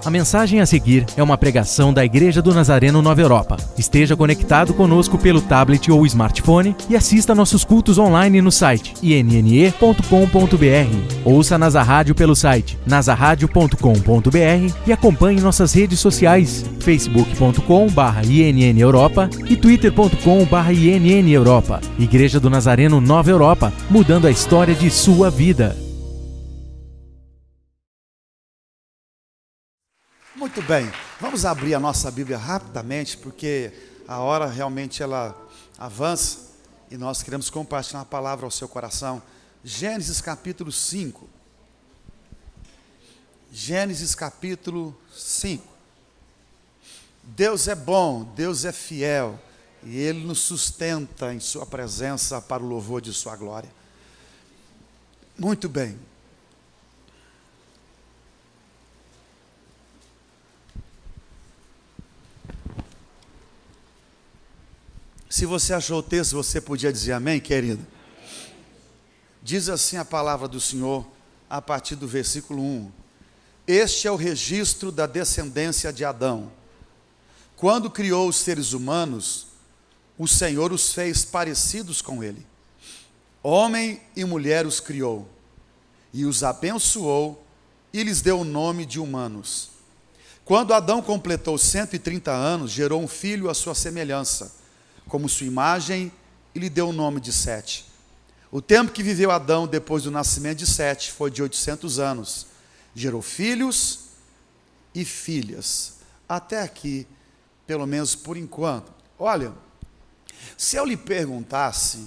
A mensagem a seguir é uma pregação da Igreja do Nazareno Nova Europa. Esteja conectado conosco pelo tablet ou smartphone e assista nossos cultos online no site inne.com.br. Ouça Nasa Rádio pelo site nasaradio.com.br e acompanhe nossas redes sociais facebook.com/INN Europa e twitter.com/INN Europa. Igreja do Nazareno Nova Europa, mudando a história de sua vida. Muito bem, vamos abrir a nossa Bíblia rapidamente, porque a hora realmente ela avança e nós queremos compartilhar a palavra ao seu coração. Gênesis capítulo 5. Gênesis capítulo 5. Deus é bom, Deus é fiel e Ele nos sustenta em sua presença para o louvor de sua glória. Muito bem. Se você achou o texto, você podia dizer amém, querido? Diz assim a palavra do Senhor, a partir do versículo 1. Este é o registro da descendência de Adão. Quando criou os seres humanos, o Senhor os fez parecidos com ele. Homem e mulher os criou, e os abençoou, e lhes deu o nome de humanos. Quando Adão completou 130 anos, gerou um filho à sua semelhança, como sua imagem, e lhe deu o nome de Sete. O tempo que viveu Adão depois do nascimento de Sete foi de 800 anos. Gerou filhos e filhas. Até aqui, pelo menos por enquanto. Olha, se eu lhe perguntasse,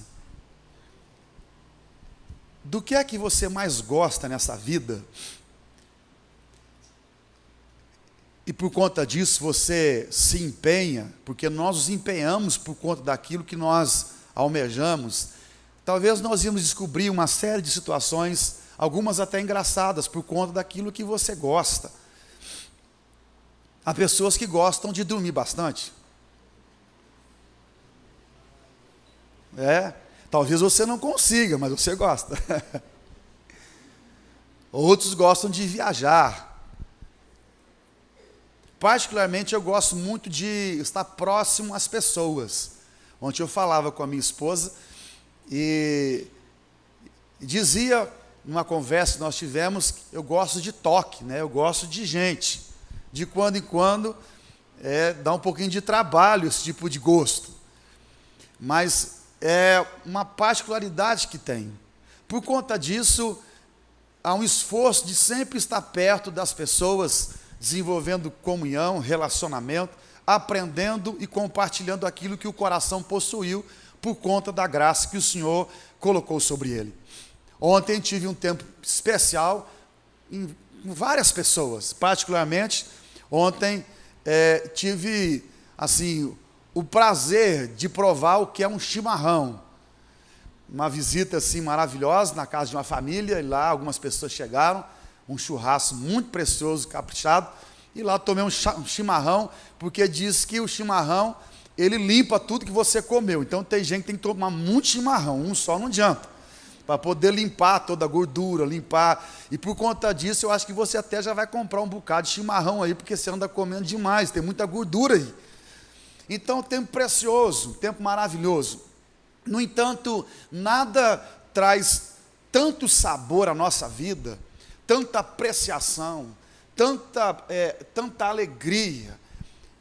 do que é que você mais gosta nessa vida? E por conta disso você se empenha, porque nós nos empenhamos por conta daquilo que nós almejamos. Talvez nós íamos descobrir uma série de situações, algumas até engraçadas, por conta daquilo que você gosta. Há pessoas que gostam de dormir bastante. Talvez você não consiga, mas você gosta. Outros gostam de viajar. Particularmente eu gosto muito de estar próximo às pessoas. Ontem eu falava com a minha esposa e dizia, numa conversa que nós tivemos, eu gosto de toque, eu gosto de gente. De quando em quando dá um pouquinho de trabalho esse tipo de gosto. Mas é uma particularidade que tem. Por conta disso, há um esforço de sempre estar perto das pessoas, desenvolvendo comunhão, relacionamento, aprendendo e compartilhando aquilo que o coração possuiu por conta da graça que o Senhor colocou sobre ele. Ontem tive um tempo especial em várias pessoas, particularmente ontem tive assim o prazer de provar o que é um chimarrão. Uma visita assim maravilhosa na casa de uma família, e lá algumas pessoas chegaram, um churrasco muito precioso, caprichado, e lá tomei um chimarrão, porque diz que o chimarrão, ele limpa tudo que você comeu. Então tem gente que tem que tomar muito chimarrão, um só não adianta, para poder limpar toda a gordura, limpar, e por conta disso eu acho que você até já vai comprar um bocado de chimarrão aí, porque você anda comendo demais, tem muita gordura aí. Então, tempo precioso, tempo maravilhoso. No entanto, nada traz tanto sabor à nossa vida, tanta apreciação, tanta alegria,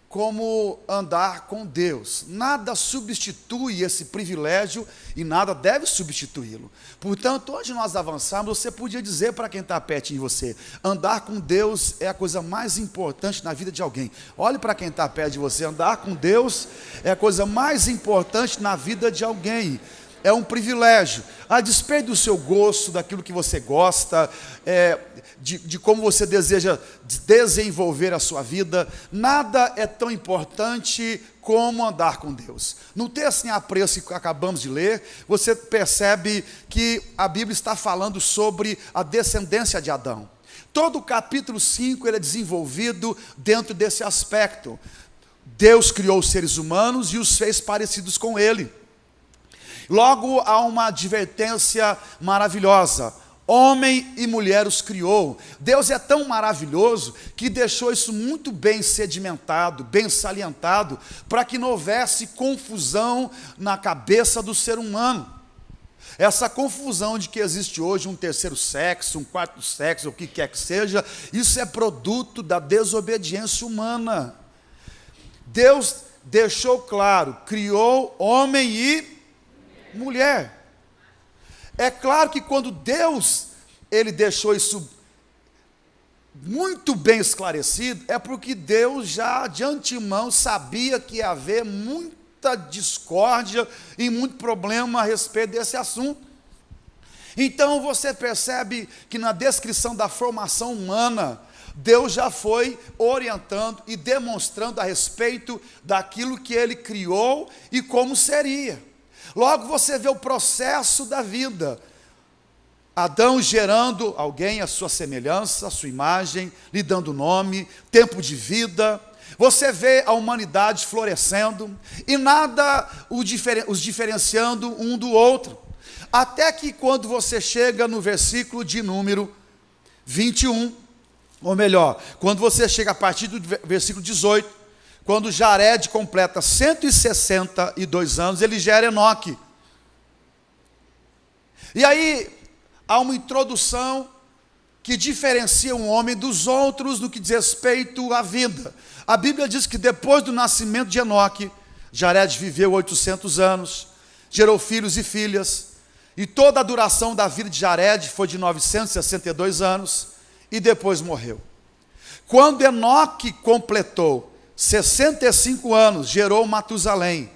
como andar com Deus. Nada substitui esse privilégio e nada deve substituí-lo. Portanto, onde nós avançarmos, você podia dizer para quem está perto de você, andar com Deus é a coisa mais importante na vida de alguém. Olhe para quem está perto de você, andar com Deus é a coisa mais importante na vida de alguém. É um privilégio, a despeito do seu gosto, daquilo que você gosta, de como você deseja desenvolver a sua vida, nada é tão importante como andar com Deus. No texto em apreço que acabamos de ler, você percebe que a Bíblia está falando sobre a descendência de Adão. Todo o capítulo 5 ele é desenvolvido dentro desse aspecto. Deus criou os seres humanos e os fez parecidos com ele. Logo há uma advertência maravilhosa: Homem e mulher os criou. Deus é tão maravilhoso que deixou isso muito bem sedimentado, bem salientado, para que não houvesse confusão na cabeça do ser humano. Essa confusão de que existe hoje um terceiro sexo, um quarto sexo, o que quer que seja, isso é produto da desobediência humana. Deus deixou claro, criou homem e mulher. É claro que quando Deus, ele deixou isso muito bem esclarecido, é porque Deus já de antemão sabia que ia haver muita discórdia e muito problema a respeito desse assunto. Então você percebe que na descrição da formação humana, Deus já foi orientando e demonstrando a respeito daquilo que ele criou e como seria. Logo você vê o processo da vida. Adão gerando alguém à sua semelhança, à sua imagem, lhe dando nome, tempo de vida. Você vê a humanidade florescendo e nada os diferenciando um do outro. Até que quando você chega no versículo de número 21, ou melhor, quando você chega a partir do versículo 18, quando Jared completa 162 anos, ele gera Enoque. E aí, há uma introdução que diferencia um homem dos outros no que diz respeito à vida. A Bíblia diz que depois do nascimento de Enoque, Jared viveu 800 anos, gerou filhos e filhas, e toda a duração da vida de Jared foi de 962 anos, e depois morreu. Quando Enoque completou 65 anos, gerou Matusalém.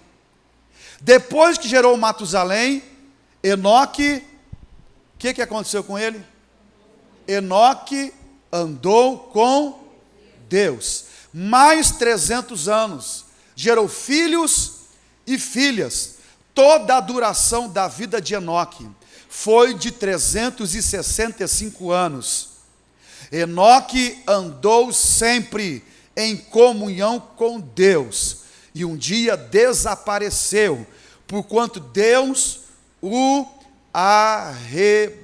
Depois que gerou Matusalém, Enoque, o que aconteceu com ele? Enoque andou com Deus. Mais 300 anos, gerou filhos e filhas. Toda a duração da vida de Enoque foi de 365 anos. Enoque andou sempre em comunhão com Deus, e um dia desapareceu, porquanto Deus o arrebatou.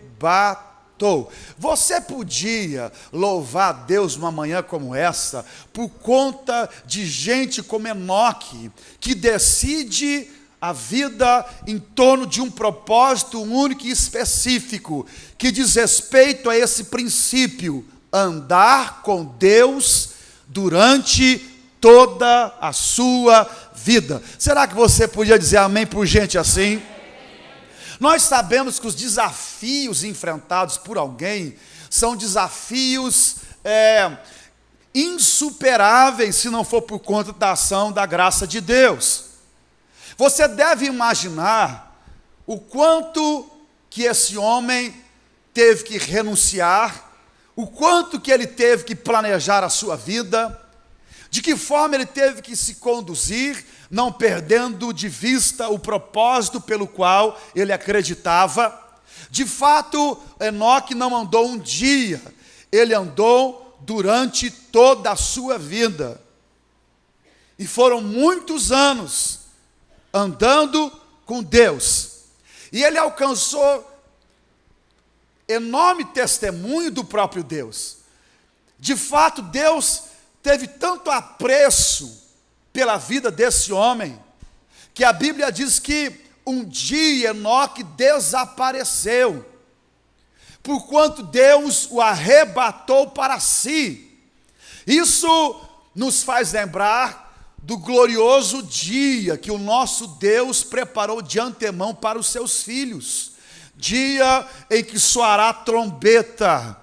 Você podia louvar a Deus numa manhã como essa, por conta de gente como Enoque, que decide a vida em torno de um propósito único e específico, que diz respeito a esse princípio: andar com Deus durante toda a sua vida. Será que você podia dizer amém por gente assim? Nós sabemos que os desafios enfrentados por alguém são desafios insuperáveis, se não for por conta da ação da graça de Deus. Você deve imaginar o quanto que esse homem teve que renunciar, o quanto que ele teve que planejar a sua vida, de que forma ele teve que se conduzir, não perdendo de vista o propósito pelo qual ele acreditava. De fato, Enoque não andou um dia, ele andou durante toda a sua vida. E foram muitos anos andando com Deus. E ele alcançou enorme testemunho do próprio Deus. De fato, Deus teve tanto apreço pela vida desse homem, que a Bíblia diz que um dia Enoque desapareceu, porquanto Deus o arrebatou para si. Isso nos faz lembrar do glorioso dia que o nosso Deus preparou de antemão para os seus filhos, dia em que soará a trombeta,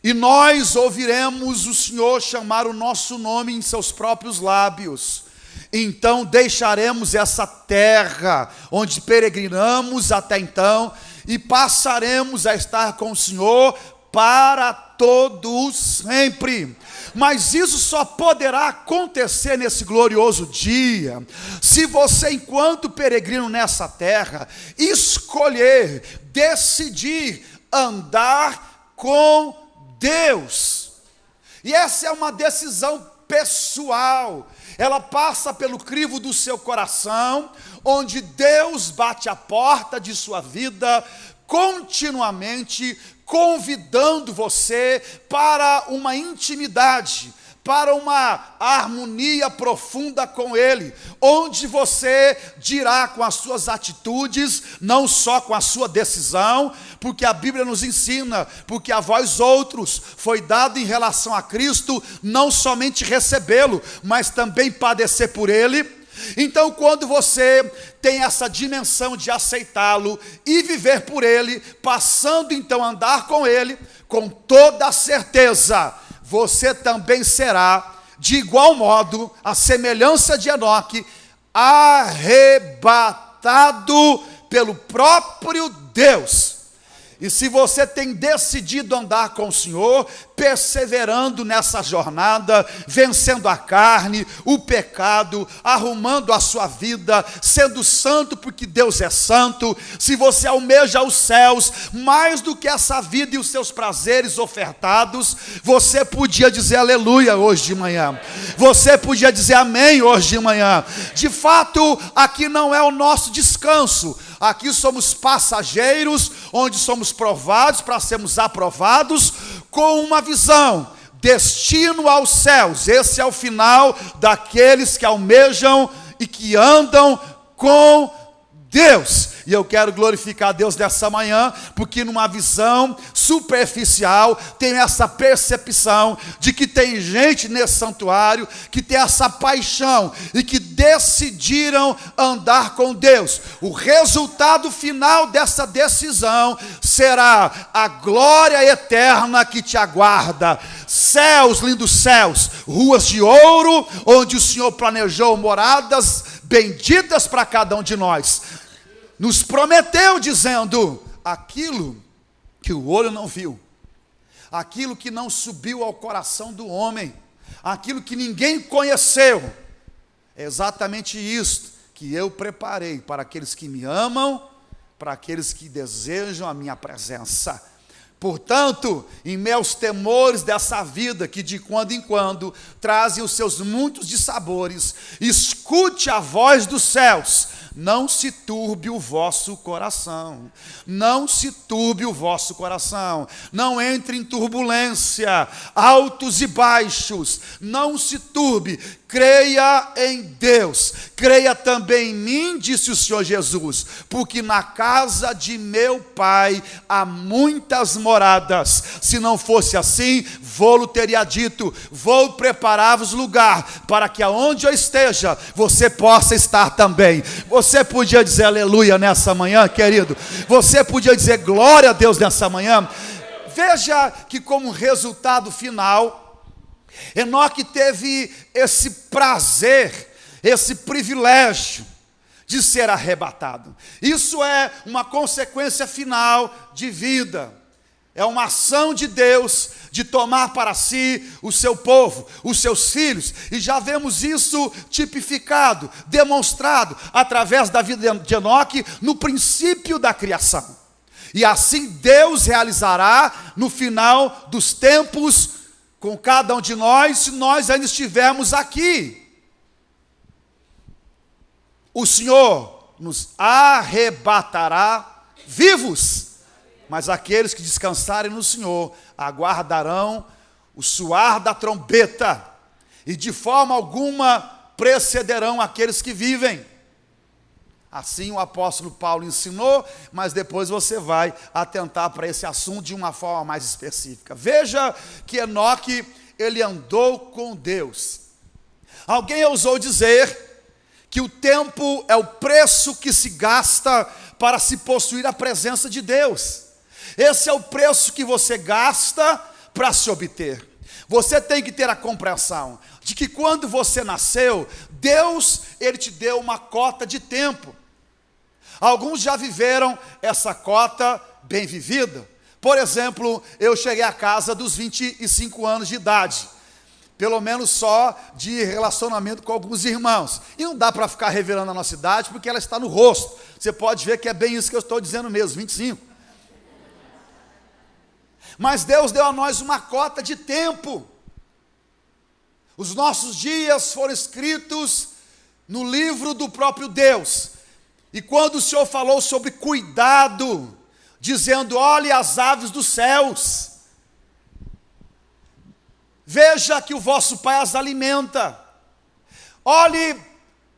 e nós ouviremos o Senhor chamar o nosso nome em seus próprios lábios. Então deixaremos essa terra onde peregrinamos até então, e passaremos a estar com o Senhor para todo sempre. Mas isso só poderá acontecer nesse glorioso dia, se você, enquanto peregrino nessa terra, escolher, decidir andar com Deus. E essa é uma decisão pessoal. Ela passa pelo crivo do seu coração, onde Deus bate a porta de sua vida continuamente, convidando você para uma intimidade, para uma harmonia profunda com Ele, onde você dirá com as suas atitudes, não só com a sua decisão, porque a Bíblia nos ensina, porque a vós outros foi dado em relação a Cristo, não somente recebê-lo, mas também padecer por Ele. Então, quando você tem essa dimensão de aceitá-lo e viver por Ele, passando então a andar com Ele, com toda a certeza, você também será, de igual modo, a semelhança de Enoque, arrebatado pelo próprio Deus. E se você tem decidido andar com o Senhor, perseverando nessa jornada, vencendo a carne, o pecado, arrumando a sua vida, sendo santo porque Deus é santo, se você almeja os céus, mais do que essa vida e os seus prazeres ofertados, você podia dizer aleluia hoje de manhã, você podia dizer amém hoje de manhã. De fato, aqui não é o nosso descanso, aqui somos passageiros, onde somos provados para sermos aprovados, com uma visão, destino aos céus. Esse é o final daqueles que almejam e que andam com Deus. E eu quero glorificar a Deus nessa manhã, porque numa visão superficial, tenho essa percepção de que tem gente nesse santuário que tem essa paixão e que decidiram andar com Deus. O resultado final dessa decisão será a glória eterna que te aguarda. Céus, lindos céus, ruas de ouro, onde o Senhor planejou moradas benditas para cada um de nós. Nos prometeu dizendo, aquilo que o olho não viu, aquilo que não subiu ao coração do homem, aquilo que ninguém conheceu, é exatamente isso que eu preparei para aqueles que me amam, para aqueles que desejam a minha presença. Portanto, em meus temores dessa vida que de quando em quando trazem os seus muitos dissabores, escute a voz dos céus. Não se turbe o vosso coração, não se turbe o vosso coração, não entre em turbulência, altos e baixos, não se turbe, creia em Deus, creia também em mim, disse o Senhor Jesus, porque na casa de meu Pai há muitas moradas, se não fosse assim, vou-lo teria dito, vou preparar-vos lugar, para que aonde eu esteja, você possa estar também. Você podia dizer aleluia nessa manhã, querido? Você podia dizer glória a Deus nessa manhã? Veja que como resultado final, Enoque teve esse prazer, esse privilégio de ser arrebatado. Isso é uma consequência final de vida. É uma ação de Deus de tomar para si o seu povo, os seus filhos. E já vemos isso tipificado, demonstrado através da vida de Enoque no princípio da criação. E assim Deus realizará no final dos tempos com cada um de nós, se nós ainda estivermos aqui. O Senhor nos arrebatará vivos. Mas aqueles que descansarem no Senhor aguardarão o soar da trombeta, e de forma alguma precederão aqueles que vivem. Assim o apóstolo Paulo ensinou, mas depois você vai atentar para esse assunto de uma forma mais específica. Veja que Enoque, ele andou com Deus. Alguém ousou dizer que o tempo é o preço que se gasta para se possuir a presença de Deus. Esse é o preço que você gasta para se obter. Você tem que ter a compreensão de que quando você nasceu, Deus, Ele te deu uma cota de tempo. Alguns já viveram essa cota bem vivida. Por exemplo, eu cheguei à casa dos 25 anos de idade. Pelo menos só de relacionamento com alguns irmãos. E não dá para ficar revelando a nossa idade, porque ela está no rosto. Você pode ver que é bem isso que eu estou dizendo mesmo, 25. Mas Deus deu a nós uma cota de tempo. Os nossos dias foram escritos no livro do próprio Deus. E quando o Senhor falou sobre cuidado dizendo: olhe as aves dos céus, veja que o vosso Pai as alimenta. Olhe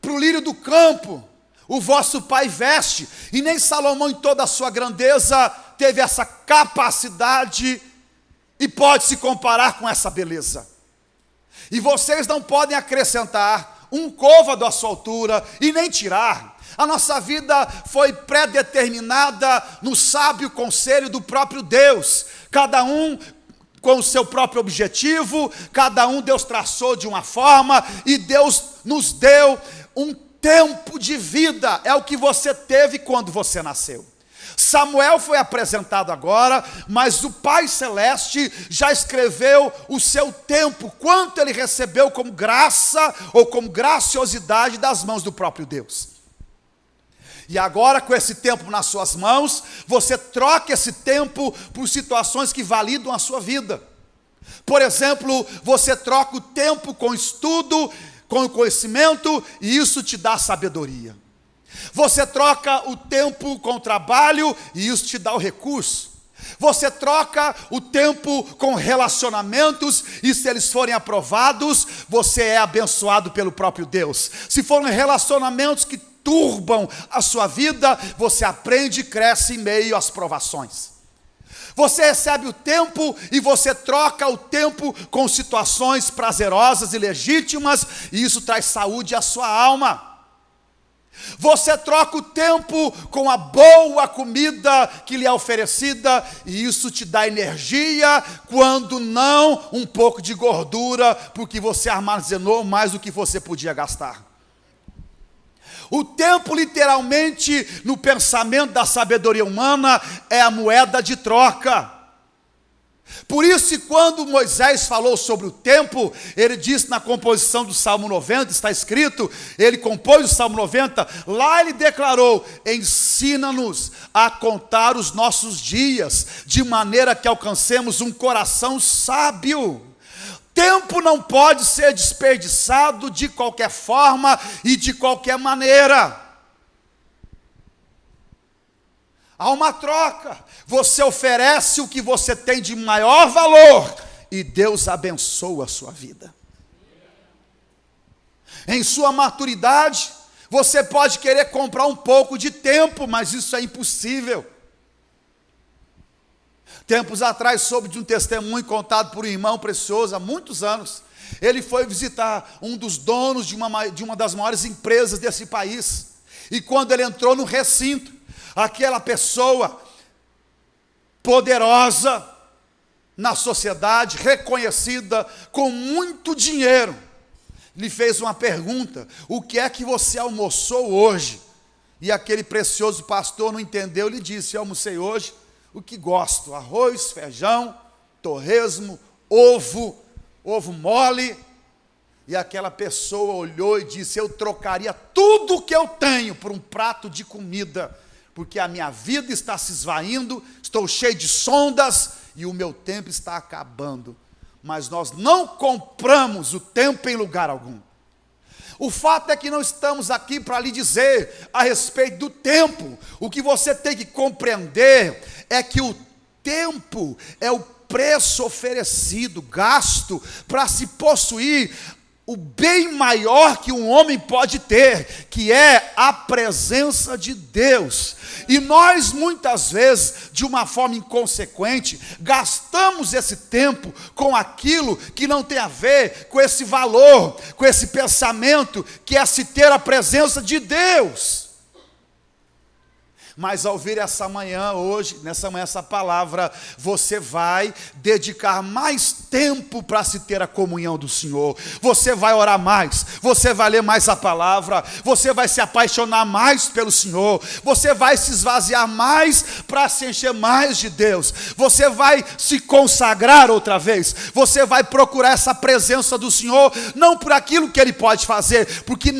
para o lírio do campo, o vosso Pai veste. E nem Salomão, em toda a sua grandeza, teve essa capacidade e pode se comparar com essa beleza. E vocês não podem acrescentar um côvado à sua altura e nem tirar. A nossa vida foi predeterminada no sábio conselho do próprio Deus. Cada um com o seu próprio objetivo, cada um Deus traçou de uma forma, e Deus nos deu um tempo de vida. É o que você teve quando você nasceu. Samuel foi apresentado agora, mas o Pai Celeste já escreveu o seu tempo, quanto ele recebeu como graça ou como graciosidade das mãos do próprio Deus. E agora, com esse tempo nas suas mãos, você troca esse tempo por situações que validam a sua vida. Por exemplo, você troca o tempo com estudo, com conhecimento, e isso te dá sabedoria. Você troca o tempo com o trabalho, e isso te dá o recurso. Você troca o tempo com relacionamentos, e se eles forem aprovados, você é abençoado pelo próprio Deus. Se forem relacionamentos que turbam a sua vida, você aprende e cresce em meio às provações. Você recebe o tempo e você troca o tempo com situações prazerosas e legítimas, e isso traz saúde à sua alma. Você troca o tempo com a boa comida que lhe é oferecida, e isso te dá energia, quando não um pouco de gordura, porque você armazenou mais do que você podia gastar. O tempo, literalmente, no pensamento da sabedoria humana, é a moeda de troca. Por isso, quando Moisés falou sobre o tempo, ele disse na composição do Salmo 90, está escrito, ele compôs o Salmo 90, lá ele declarou: ensina-nos a contar os nossos dias, de maneira que alcancemos um coração sábio. Tempo não pode ser desperdiçado de qualquer forma e de qualquer maneira. Há uma troca. Você oferece o que você tem de maior valor e Deus abençoa a sua vida. Em sua maturidade, você pode querer comprar um pouco de tempo, mas isso é impossível. Tempos atrás soube de um testemunho contado por um irmão precioso há muitos anos. Ele foi visitar um dos donos de uma das maiores empresas desse país. E quando ele entrou no recinto, aquela pessoa poderosa na sociedade, reconhecida, com muito dinheiro, lhe fez uma pergunta: o que é que você almoçou hoje? E aquele precioso pastor não entendeu, lhe disse: eu almocei hoje o que gosto: arroz, feijão, torresmo, ovo mole. E aquela pessoa olhou e disse: eu trocaria tudo o que eu tenho por um prato de comida, porque a minha vida está se esvaindo, estou cheio de sondas e o meu tempo está acabando. Mas nós não compramos o tempo em lugar algum. O fato é que não estamos aqui para lhe dizer a respeito do tempo. O que você tem que compreender é que o tempo é o preço oferecido, gasto, para se possuir o bem maior que um homem pode ter, que é a presença de Deus. E nós, muitas vezes, de uma forma inconsequente, gastamos esse tempo com aquilo que não tem a ver com esse valor, com esse pensamento, que é se ter a presença de Deus. Mas ao ouvir essa manhã, hoje, nessa manhã, essa palavra, você vai dedicar mais tempo para se ter a comunhão do Senhor. Você vai orar mais, você vai ler mais a palavra, você vai se apaixonar mais pelo Senhor, você vai se esvaziar mais para se encher mais de Deus, você vai se consagrar outra vez, você vai procurar essa presença do Senhor, não por aquilo que Ele pode fazer, porque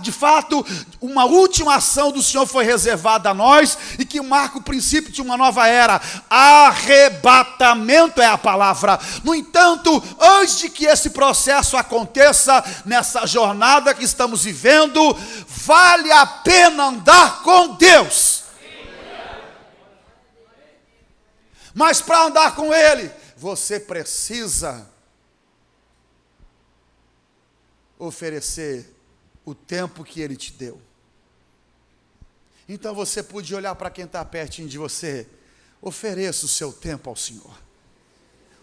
de fato, uma última ação do Senhor foi reservada a nós, e que marca o princípio de uma nova era. Arrebatamento é a palavra. No entanto, antes de que esse processo aconteça, nessa jornada que estamos vivendo, vale a pena andar com Deus. Mas para andar com Ele, você precisa oferecer o tempo que Ele te deu. Então você podia olhar para quem está pertinho de você. Ofereça o seu tempo ao Senhor.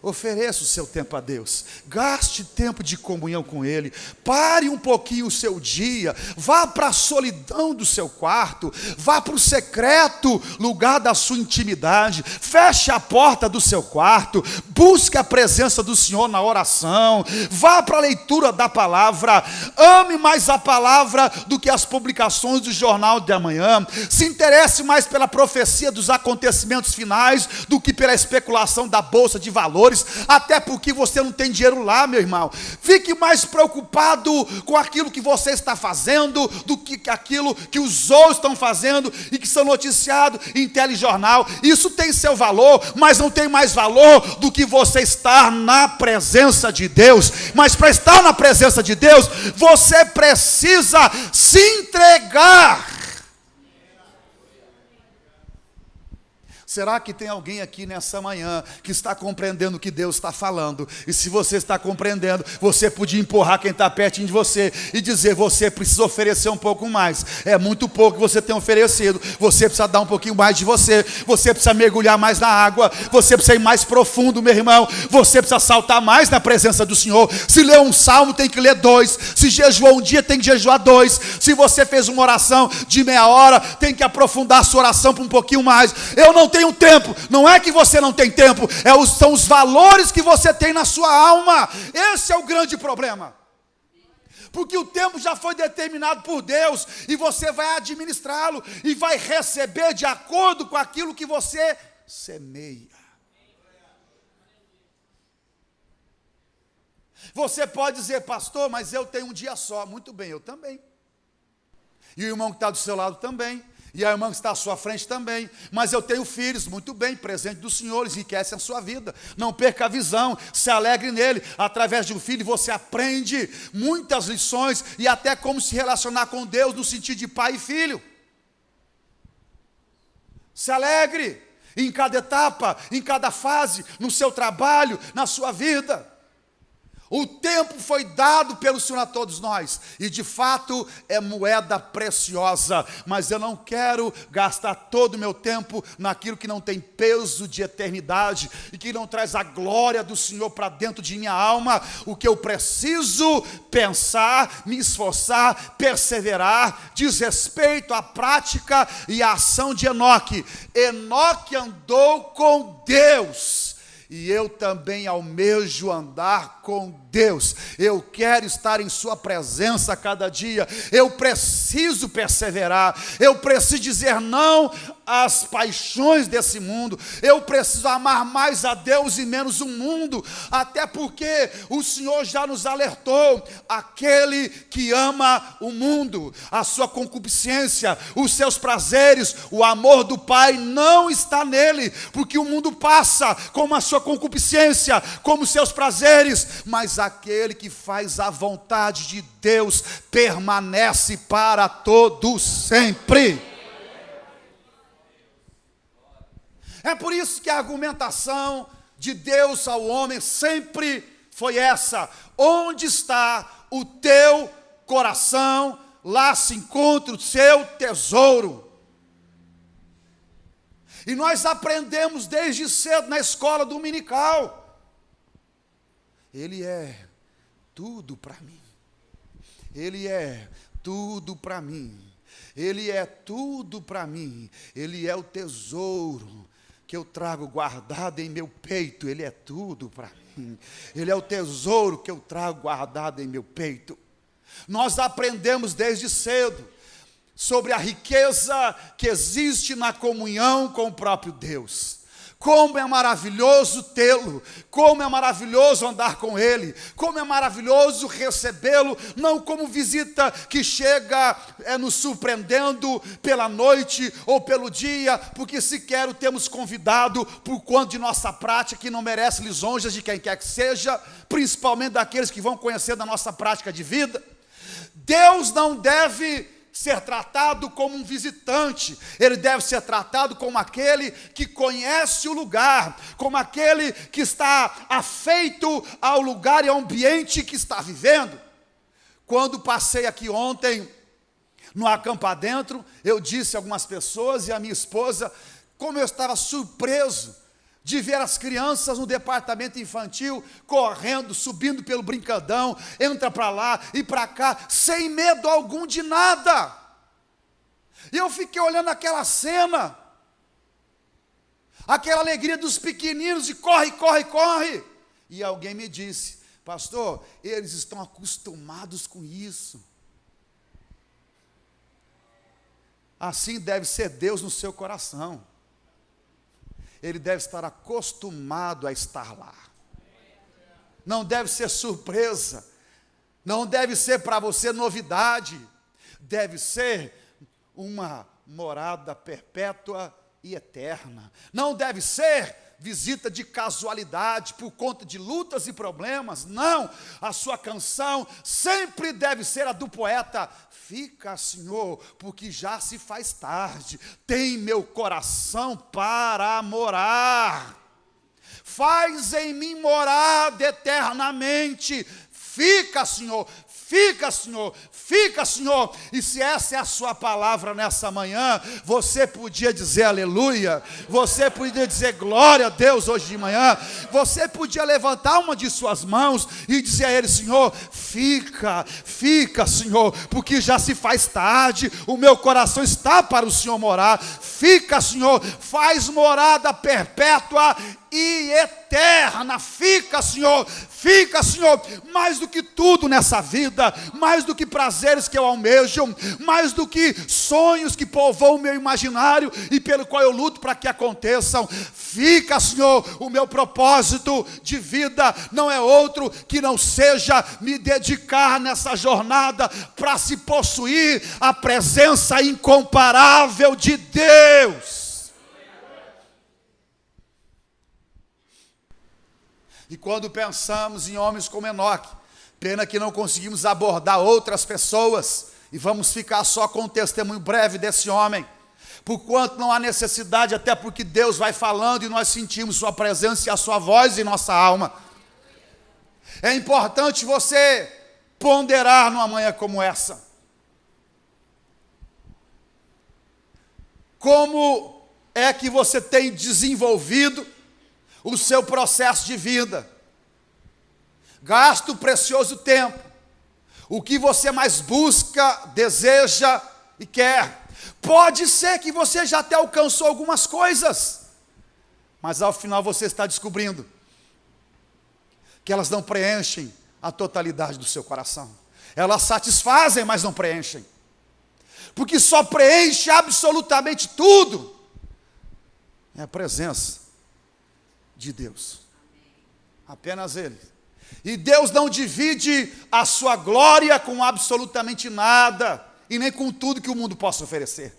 Ofereça o seu tempo a Deus. Gaste tempo de comunhão com Ele. Pare um pouquinho o seu dia. Vá para a solidão do seu quarto. Vá para o secreto lugar da sua intimidade. Feche a porta do seu quarto. Busque a presença do Senhor na oração. Vá para a leitura da palavra. Ame mais a palavra do que as publicações do jornal de amanhã. Se interesse mais pela profecia dos acontecimentos finais do que pela especulação da bolsa de valores. Até porque você não tem dinheiro lá, meu irmão. Fique mais preocupado com aquilo que você está fazendo do que aquilo que os outros estão fazendo e que são noticiados em telejornal. Isso tem seu valor, mas não tem mais valor do que você estar na presença de Deus. Mas para estar na presença de Deus, você precisa se entregar. Será que tem alguém aqui nessa manhã que está compreendendo o que Deus está falando? E se você está compreendendo, você podia empurrar quem está pertinho de você e dizer: você precisa oferecer um pouco mais. É muito pouco que você tem oferecido. Você precisa dar um pouquinho mais de você. Você precisa mergulhar mais na água. Você precisa ir mais profundo, meu irmão. Você precisa saltar mais na presença do Senhor. Se leu um salmo, tem que ler 2. Se jejuou um dia, tem que jejuar 2. Se você fez uma oração de meia hora, tem que aprofundar a sua oração para um pouquinho mais. Eu não tenho tempo. Não é que você não tem tempo, são os valores que você tem na sua alma. Esse é o grande problema. Porque o tempo já foi determinado por Deus e você vai administrá-lo e vai receber de acordo com aquilo que você semeia. Você pode dizer: pastor, mas eu tenho um dia só. Muito bem, eu também. E o irmão que está do seu lado também. E a irmã que está à sua frente também. Mas eu tenho filhos, muito bem, presente do Senhor, enriquecem a sua vida. Não perca a visão, se alegre nele. Através de um filho você aprende muitas lições e até como se relacionar com Deus no sentido de pai e filho. Se alegre em cada etapa, em cada fase, no seu trabalho, na sua vida. O tempo foi dado pelo Senhor a todos nós, e de fato é moeda preciosa, mas eu não quero gastar todo o meu tempo naquilo que não tem peso de eternidade, e que não traz a glória do Senhor para dentro de minha alma. O que eu preciso pensar, me esforçar, perseverar, diz respeito à prática e à ação de Enoque. Enoque andou com Deus, e eu também almejo andar com Deus. Eu quero estar em sua presença a cada dia. Eu preciso perseverar. Eu preciso dizer não às paixões desse mundo. Eu preciso amar mais a Deus e menos o mundo. Até porque o Senhor já nos alertou: aquele que ama o mundo, a sua concupiscência, os seus prazeres, o amor do Pai não está nele. Porque o mundo passa como a sua concupiscência, como os seus prazeres, mas aquele que faz a vontade de Deus permanece para todo sempre. É por isso que a argumentação de Deus ao homem sempre foi essa: onde está o teu coração, lá se encontra o seu tesouro. E nós aprendemos desde cedo na escola dominical: Ele é tudo para mim. Ele é tudo para mim. Ele é tudo para mim. Ele é o tesouro que eu trago guardado em meu peito. Ele é tudo para mim. Ele é o tesouro que eu trago guardado em meu peito. Nós aprendemos desde cedo sobre a riqueza que existe na comunhão com o próprio Deus. Como é maravilhoso tê-lo, como é maravilhoso andar com Ele, como é maravilhoso recebê-lo, não como visita que chega nos surpreendendo pela noite ou pelo dia, porque sequer o temos convidado por conta de nossa prática, que não merece lisonjas de quem quer que seja, principalmente daqueles que vão conhecer da nossa prática de vida. Deus não deve ser tratado como um visitante, ele deve ser tratado como aquele que conhece o lugar, como aquele que está afeito ao lugar e ao ambiente que está vivendo. Quando passei aqui ontem, no Acampa Dentro, eu disse a algumas pessoas e a minha esposa, como eu estava surpreso de ver as crianças no departamento infantil, correndo, subindo pelo brincadão, entra para lá e para cá, sem medo algum de nada. E eu fiquei olhando aquela cena, aquela alegria dos pequeninos, de corre, corre, corre. E alguém me disse, pastor, eles estão acostumados com isso. Assim deve ser Deus no seu coração. Ele deve estar acostumado a estar lá. Não deve ser surpresa. Não deve ser para você novidade. Deve ser uma morada perpétua e eterna. Não deve ser visita de casualidade por conta de lutas e problemas. Não, a sua canção sempre deve ser a do poeta: fica, Senhor, porque já se faz tarde, tem meu coração para morar, faz em mim morada eternamente. Fica, Senhor, fica, Senhor, fica, Senhor. E se essa é a sua palavra nessa manhã, você podia dizer aleluia, você podia dizer glória a Deus hoje de manhã, você podia levantar uma de suas mãos e dizer a Ele: Senhor, fica, fica, Senhor, porque já se faz tarde, o meu coração está para o Senhor morar. Fica, Senhor, faz morada perpétua e eterna. Fica, Senhor, mais do que tudo nessa vida, mais do que prazeres que eu almejo, mais do que sonhos que povoam o meu imaginário e pelo qual eu luto para que aconteçam. Fica, Senhor, o meu propósito de vida não é outro que não seja me dedicar nessa jornada para se possuir a presença incomparável de Deus. E quando pensamos em homens como Enoque, pena que não conseguimos abordar outras pessoas, e vamos ficar só com um testemunho breve desse homem, porquanto não há necessidade, até porque Deus vai falando e nós sentimos sua presença e a sua voz em nossa alma. É importante você ponderar numa manhã como essa. Como é que você tem desenvolvido o seu processo de vida? Gasta o precioso tempo. O que você mais busca, deseja e quer. Pode ser que você já até alcançou algumas coisas, mas ao final você está descobrindo que elas não preenchem a totalidade do seu coração. Elas satisfazem, mas não preenchem. Porque só preenche absolutamente tudo é a presença de Deus. Apenas Ele. E Deus não divide a sua glória com absolutamente nada, e nem com tudo que o mundo possa oferecer.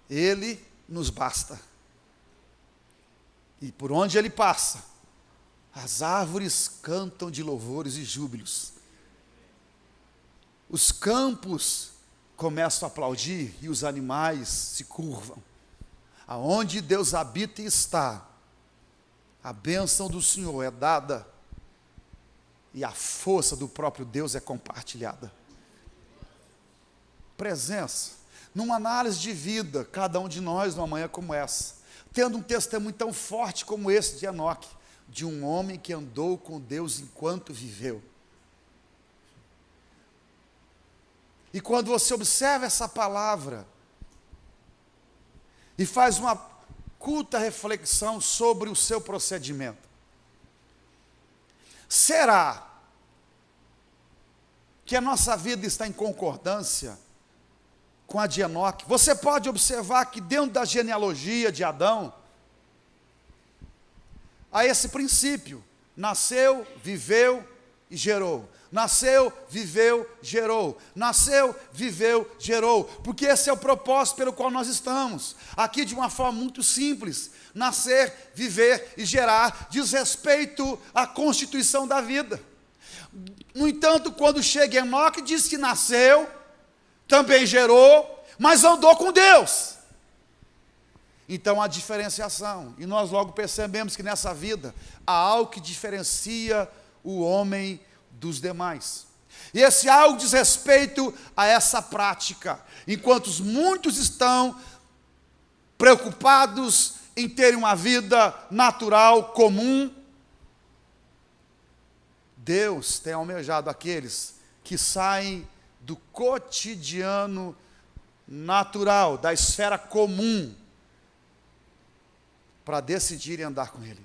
Ele nos basta. E por onde Ele passa, as árvores cantam de louvores e júbilos. Os campos começam a aplaudir e os animais se curvam. Aonde Deus habita e está, a bênção do Senhor é dada e a força do próprio Deus é compartilhada. Presença. Numa análise de vida, cada um de nós, numa manhã como essa, tendo um testemunho tão forte como esse de Enoque, de um homem que andou com Deus enquanto viveu. E quando você observa essa palavra e faz uma culta reflexão sobre o seu procedimento, será que a nossa vida está em concordância com a de Enoque? Você pode observar que dentro da genealogia de Adão, há esse princípio: nasceu, viveu e gerou. Nasceu, viveu, gerou. Nasceu, viveu, gerou. Porque esse é o propósito pelo qual nós estamos. Aqui de uma forma muito simples. Nascer, viver e gerar diz respeito à constituição da vida. No entanto, quando chega Enoque, diz que nasceu, também gerou, mas andou com Deus. Então há diferenciação, e nós logo percebemos que nessa vida há algo que diferencia o homem dos demais. E esse algo diz respeito a essa prática. Enquanto muitos estão preocupados em terem uma vida natural, comum, Deus tem almejado aqueles que saem do cotidiano natural, da esfera comum, para decidirem andar com Ele.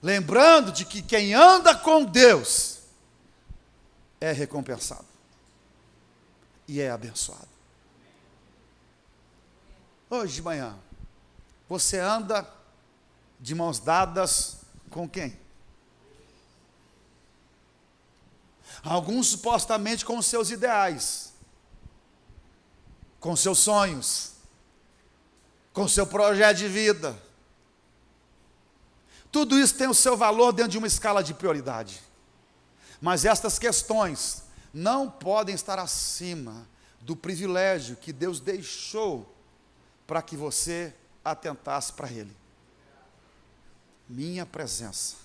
Lembrando de que quem anda com Deus é recompensado e é abençoado. Hoje de manhã, você anda de mãos dadas com quem? Alguns supostamente com os seus ideais, com seus sonhos, com seu projeto de vida. Tudo isso tem o seu valor dentro de uma escala de prioridade. Mas estas questões não podem estar acima do privilégio que Deus deixou para que você atentasse para Ele. Minha presença.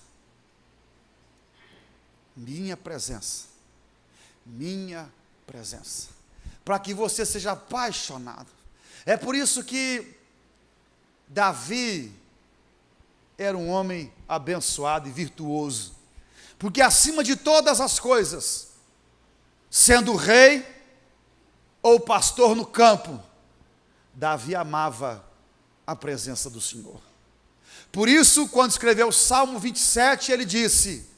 Minha presença. Minha presença. Para que você seja apaixonado. É por isso que Davi era um homem abençoado e virtuoso, porque acima de todas as coisas, sendo rei ou pastor no campo, Davi amava a presença do Senhor. Por isso, quando escreveu o Salmo 27, ele disse: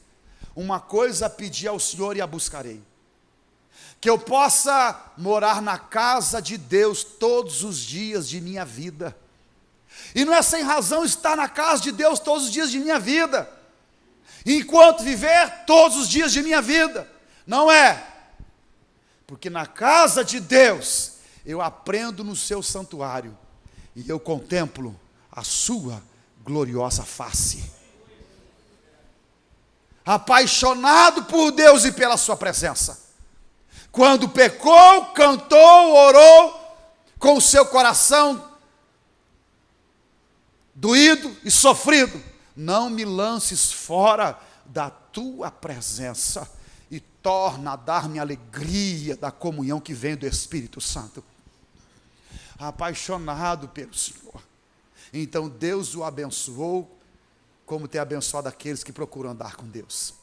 uma coisa pedi ao Senhor e a buscarei, que eu possa morar na casa de Deus todos os dias de minha vida. E não é sem razão estar na casa de Deus todos os dias de minha vida, enquanto viver todos os dias de minha vida. Não é, porque na casa de Deus eu aprendo no seu santuário e eu contemplo a sua gloriosa face. Apaixonado por Deus e pela sua presença. Quando pecou, cantou, orou, com o seu coração doído e sofrido: não me lances fora da tua presença, e torna a dar-me alegria da comunhão que vem do Espírito Santo. Apaixonado pelo Senhor. Então Deus o abençoou, como tem abençoado aqueles que procuram andar com Deus.